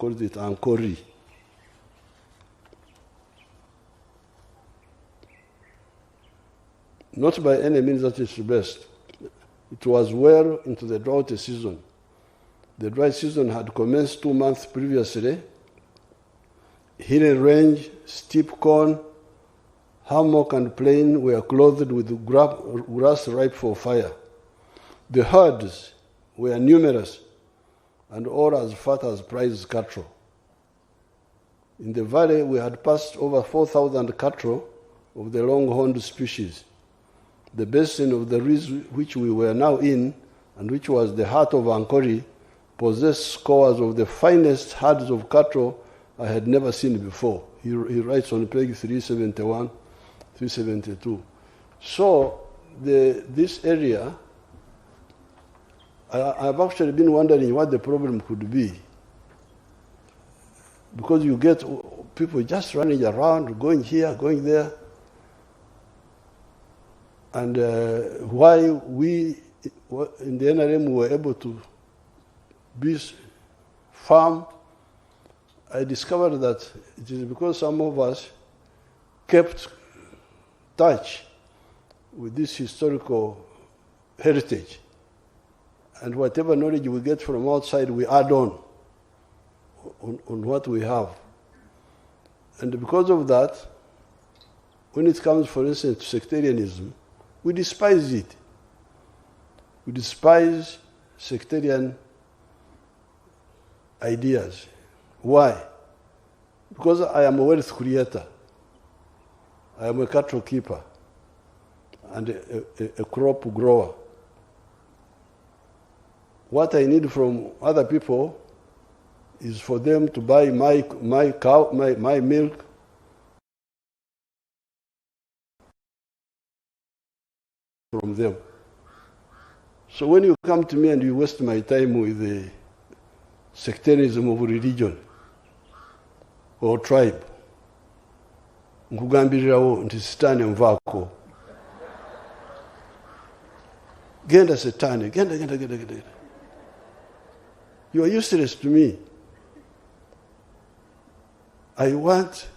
called it Ankori. Not by any means that it's blessed. It was well into the drought season. The dry season had commenced 2 months previously. Hilly range, steep corn, hammock and plain were clothed with grass ripe for fire. The herds were numerous and all as fat as prize cattle. In the valley, we had passed over 4,000 cattle of the long-horned species. The basin of the ridge which we were now in, and which was the heart of Ankori, possessed scores of the finest herds of cattle I had never seen before. He writes on page 371, 372. So this area, I've actually been wondering what the problem could be. Because you get people just running around, going here, going there. And why we in the NRM were able to farm, I discovered that it is because some of us kept touch with this historical heritage. And whatever knowledge we get from outside, we add on what we have. And because of that, when it comes, for instance, to sectarianism, we despise it. We despise sectarian ideas. Why? Because I am a wealth creator. I am a cattle keeper and a crop grower. What I need from other people is for them to buy my milk, from them. So when you come to me and you waste my time with the sectarianism of religion or tribe, nkugambirirawo nti sitaani nvaako. Genda setaani, genda. You are useless to me. I want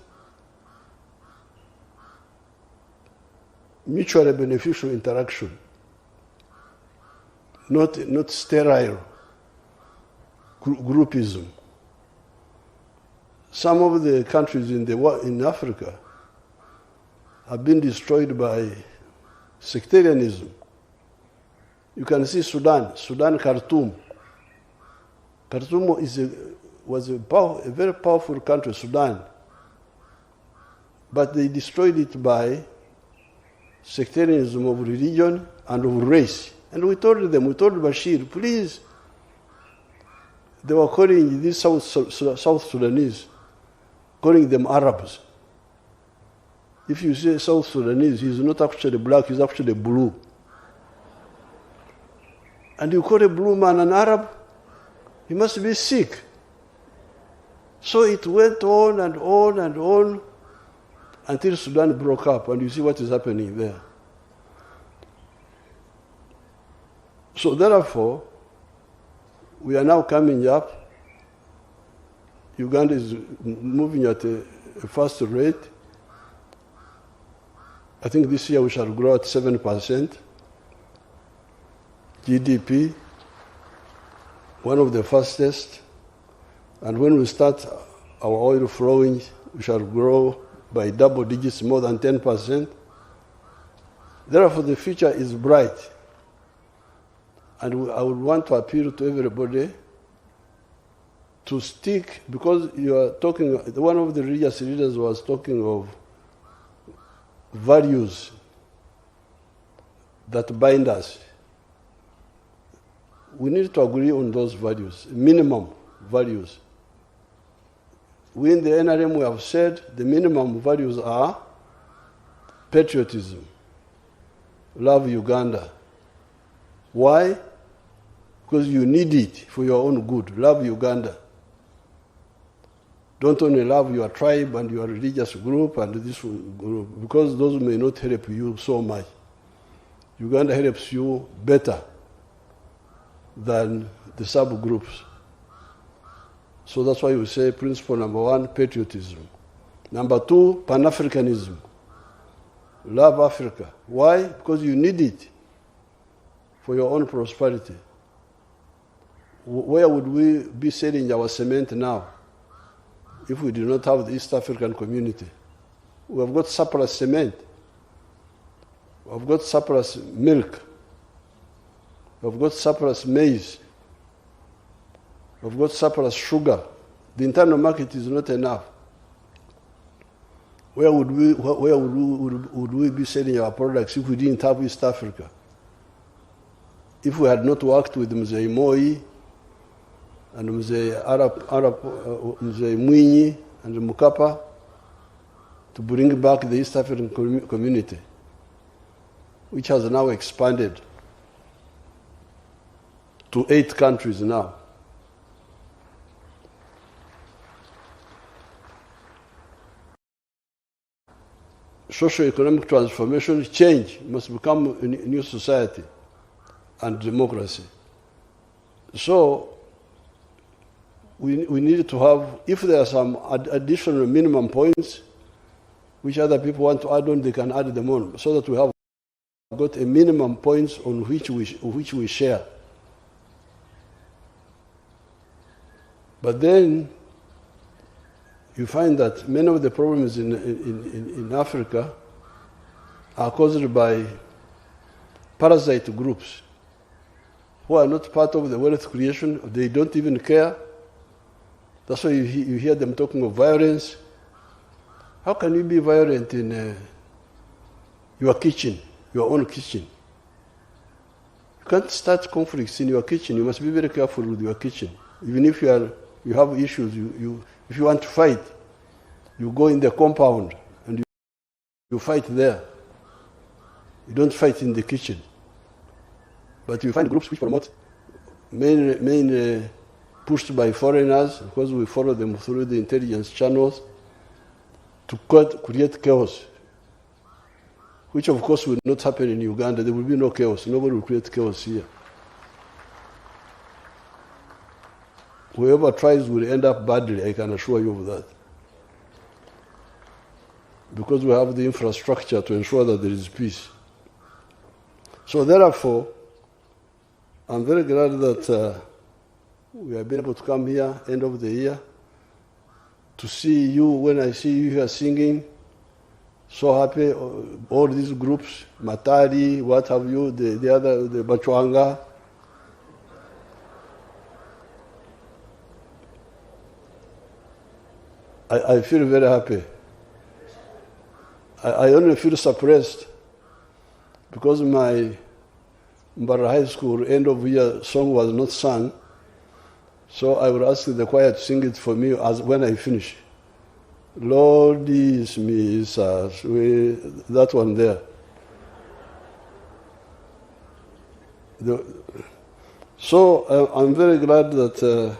mutually beneficial interaction, not sterile groupism. Some of the countries in Africa have been destroyed by sectarianism. You can see Sudan, Khartoum. Khartoum was a very powerful country, Sudan. But they destroyed it by sectarianism of religion and of race. And we told Bashir, please. They were calling these South Sudanese, calling them Arabs. If you say South Sudanese, he's not actually black, he's actually blue. And you call a blue man an Arab, he must be sick. So it went on and on and on until Sudan broke up, and you see what is happening there. So therefore, we are now coming up. Uganda is moving at a fast rate. I think this year we shall grow at 7%. GDP, one of the fastest. And when we start our oil flowing, we shall grow by double digits, more than 10%. Therefore, the future is bright. And I would want to appeal to everybody to stick, because you are talking, one of the religious leaders was talking of values that bind us. We need to agree on those values, minimum values. We in the NRM, we have said the minimum values are patriotism, love Uganda. Why? Because you need it for your own good. Love Uganda. Don't only love your tribe and your religious group and this group, because those may not help you so much. Uganda helps you better than the subgroups. So that's why we say principle number 1, patriotism. Number 2, Pan-Africanism. Love Africa. Why? Because you need it for your own prosperity. Where would we be selling our cement now if we did not have the East African community? We have got surplus cement. We have got surplus milk. We have got surplus maize. We have got surplus sugar. The internal market is not enough. Where would we be selling our products if we didn't have East Africa? If we had not worked with Mzee Moi and Mzee Mwinyi and Mukapa to bring back the East African community, which has now expanded to 8 countries now. Socio-economic transformation, change must become a new society and democracy. So we need to have, if there are some additional minimum points which other people want to add on, they can add them on, so that we have got a minimum points on which we share. But then you find that many of the problems in Africa are caused by parasite groups who are not part of the wealth creation. They don't even care. That's why you hear them talking of violence. How can you be violent in your kitchen, your own kitchen? You can't start conflicts in your kitchen. You must be very careful with your kitchen. Even if you have issues, if you want to fight, you go in the compound and you fight there. You don't fight in the kitchen. But you find groups which promote, main pushed by foreigners, because we follow them through the intelligence channels, to create chaos, which of course will not happen in Uganda. There will be no chaos. Nobody will create chaos here. Whoever tries will end up badly, I can assure you of that. Because we have the infrastructure to ensure that there is peace. So therefore, I'm very glad that we have been able to come here, end of the year, to see you. When I see you here singing, so happy, all these groups, Matari, what have you, the other, the Bachwanga. I feel very happy. I only feel suppressed because my Mbara High School end of year song was not sung. So I will ask the choir to sing it for me as when I finish. Lord, dismiss us. That one there. So I'm very glad that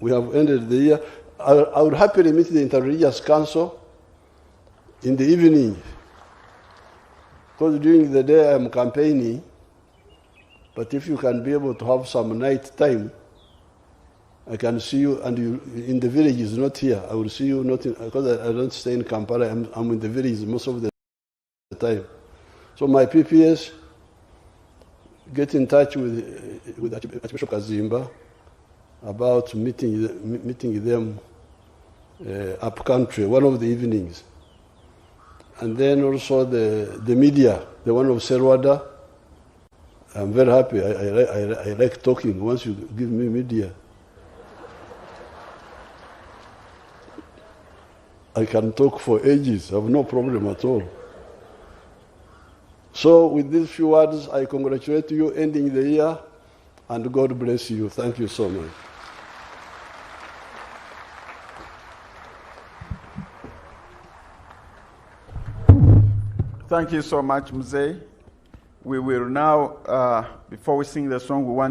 we have ended the year. I would happily meet the Interreligious Council in the evening, because during the day I'm campaigning, but if you can be able to have some night time, I can see you, and you in the village is not here. I will see you not in, because I don't stay in Kampala, I'm in the village most of the time. So my PPS, get in touch with Archbishop Kazimba about meeting them up country, one of the evenings. And then also the media, the one of Serwada. I'm very happy. I like talking once you give me media. I can talk for ages. I have no problem at all. So with these few words, I congratulate you ending the year, and God bless you. Thank you so much. Thank you so much, Mzee. We will now, before we sing the song, we want